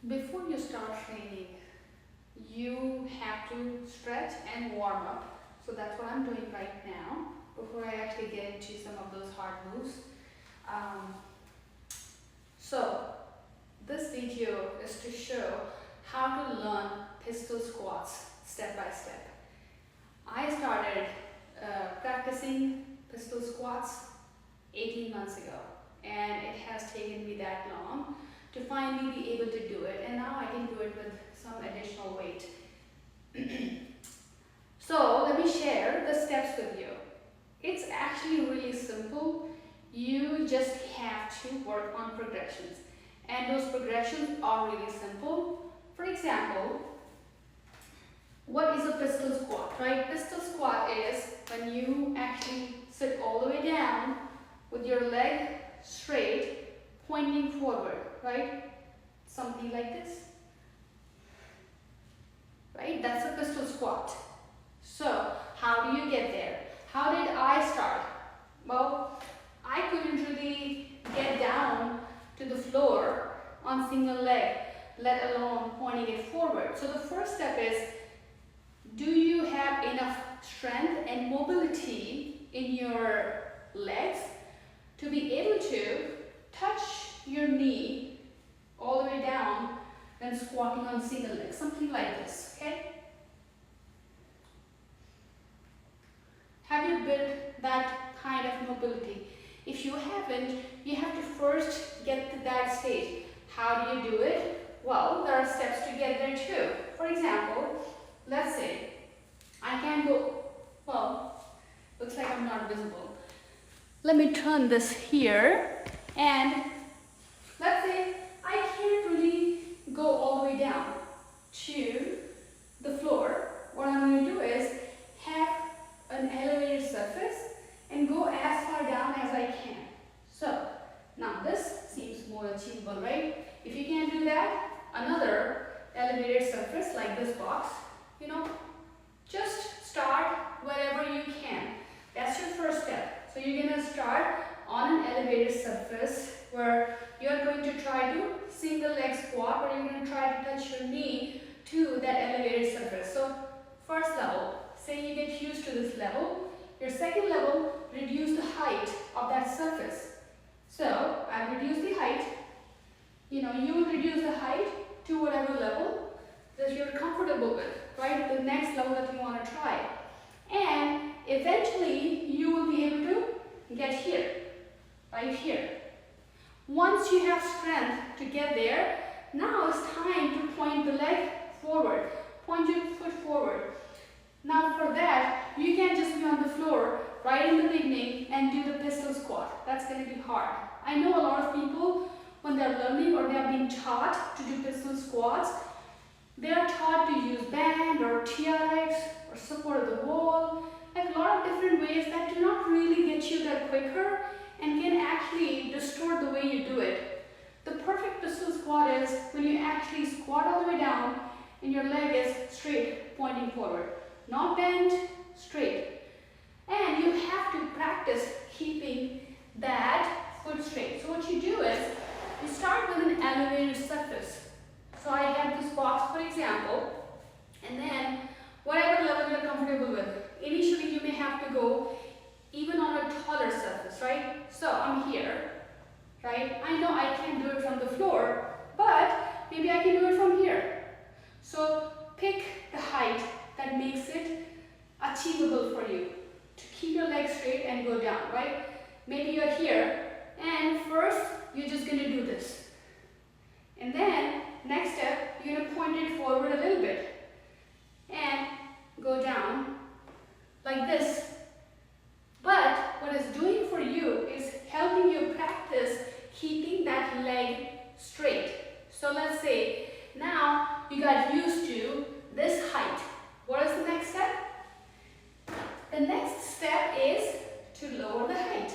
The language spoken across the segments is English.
Before you start training, you have to stretch and warm up. So that's what I'm doing right now before I actually get into some of those hard moves. Um, so this video is to show how to learn pistol squats step by step. I started practicing pistol squats 18 months ago, and it has taken me that long to finally be able to do it, and now I can do it with some additional weight. So let me share the steps with you. It's actually really simple. You just have to work on progressions, and those progressions are really simple. For example, what is a pistol squat, right? Pistol squat is when you actually sit all the way down with your leg straight, pointing forward, right? Something like this, right? That's a pistol squat. So how do you get there? How did I start? Well, I couldn't really get down to the floor on single leg, let alone pointing it forward. So the first step is, do you have enough strength and mobility in your legs to be able to touch your knee all the way down when squatting on single leg, something like this, okay? Have you built that kind of mobility? If you haven't, you have to first get to that stage. How do you do it? Well, there are steps to get there too. For example, let's say I can go, well, looks like I'm not visible. Let me turn this here, and let's say I can't really go all the way down to the floor. What I'm going to do is have an elevated surface and go as far down as I can. So now this seems more achievable, right? If you can't do that, another elevated surface like this box, just start wherever you can. That's your first step. So you're going to start on an elevated surface where you're going to try to single leg squat, or you're going to try to touch your knee to that elevated surface. So first level, say you get used to this level. Your second level, reduce the height of that surface. So I've reduced the height. You will reduce the height to whatever level that you're comfortable with, right? The next level that you want to try. And eventually you will be able to get here, right here. Once you have strength to get there, now it's time to point the leg forward. Point your foot forward. Now for that, you can't just be on the floor right in the beginning and do the pistol squat. That's going to be hard. I know a lot of people, when they're learning or they're being taught to do pistol squats, they are taught to use band or TRX or support the wall, like a lot of different ways that do not really get you there quicker and can actually distort the way you do it. The perfect pistol squat is when you actually squat all the way down and your leg is straight, pointing forward. Not bent, straight. And you have to practice keeping that foot straight. So what you do is, you start with an elevated surface. So I have this box, for example, and then whatever level you're comfortable with. Initially you may have to go even on a taller surface, right? So I'm here, right? I know I can't do it from the floor, but maybe I can do it from here. So pick the height that makes it achievable for you to keep your legs straight and go down, right? Maybe you're here, and first you're just going to do this. And then next step, you're going to point it forward a little bit and go down like this. But what it's doing for you is helping you practice keeping that leg straight. So let's say now you got used to this height. What is the next step? The next step is to lower the height,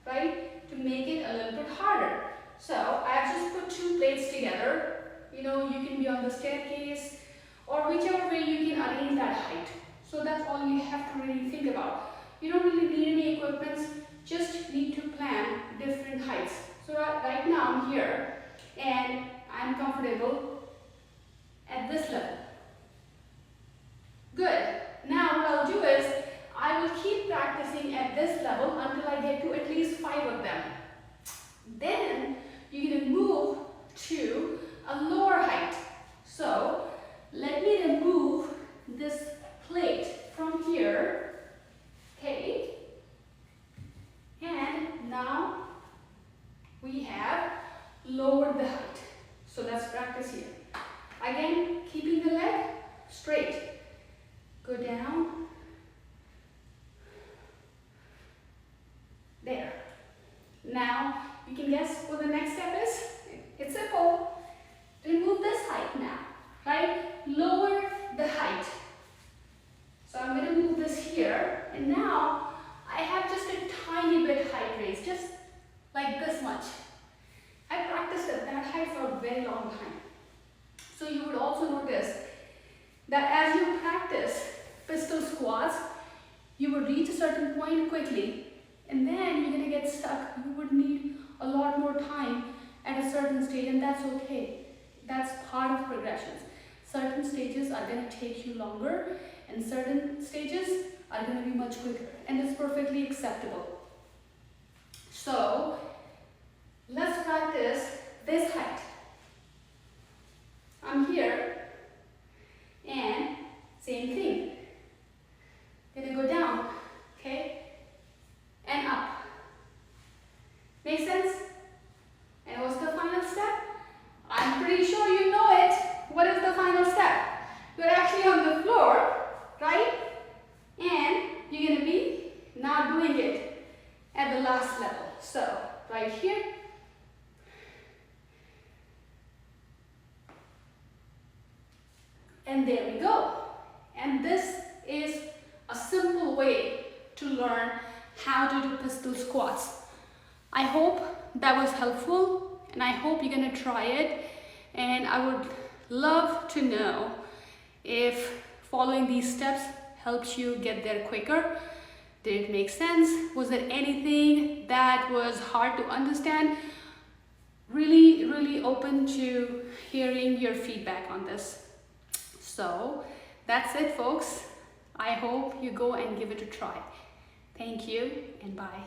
right? To make it a little bit harder. So I've just put two plates together. You can be on the staircase or whichever way you can arrange that height. So that's all you have to really think about. You don't really need any equipment, just need to plan different heights. So right now I'm here and I'm comfortable this level. Good. Now what I'll do is, I will keep practicing at this level until I get to at least 5 of them. Then you're going to move to a lower height. So let me remove this plate from here. Okay. And now we have lowered the height. So let's practice here. Again, keeping the leg straight. Go down. There. Now, you can guess what the next step is? It's simple. Remove this height now, right? Lower the height. So I'm going to move this here, and now I have just a tiny bit height raise, just like this much. I practiced at that height for a very long time. So you would also notice that as you practice pistol squats, you would reach a certain point quickly, and then you're going to get stuck. You would need a lot more time at a certain stage, and that's okay. That's part of progressions. Certain stages are going to take you longer, and certain stages are going to be much quicker, and it's perfectly acceptable. So let's practice this height. I'm here, and same thing. Gonna go down, okay, and up. Make sense? And what's the final step? I'm pretty sure you know it. What is the final step? You're actually on the floor, right? And you're going to be now doing it at the last level. So, right here. And there we go. And this is a simple way to learn how to do pistol squats. I hope that was helpful, and I hope you're going to try it. And I would love to know if following these steps helps you get there quicker. Did it make sense? Was there anything that was hard to understand? Really open to hearing your feedback on this. So that's it, folks. I hope you go and give it a try. Thank you, and bye.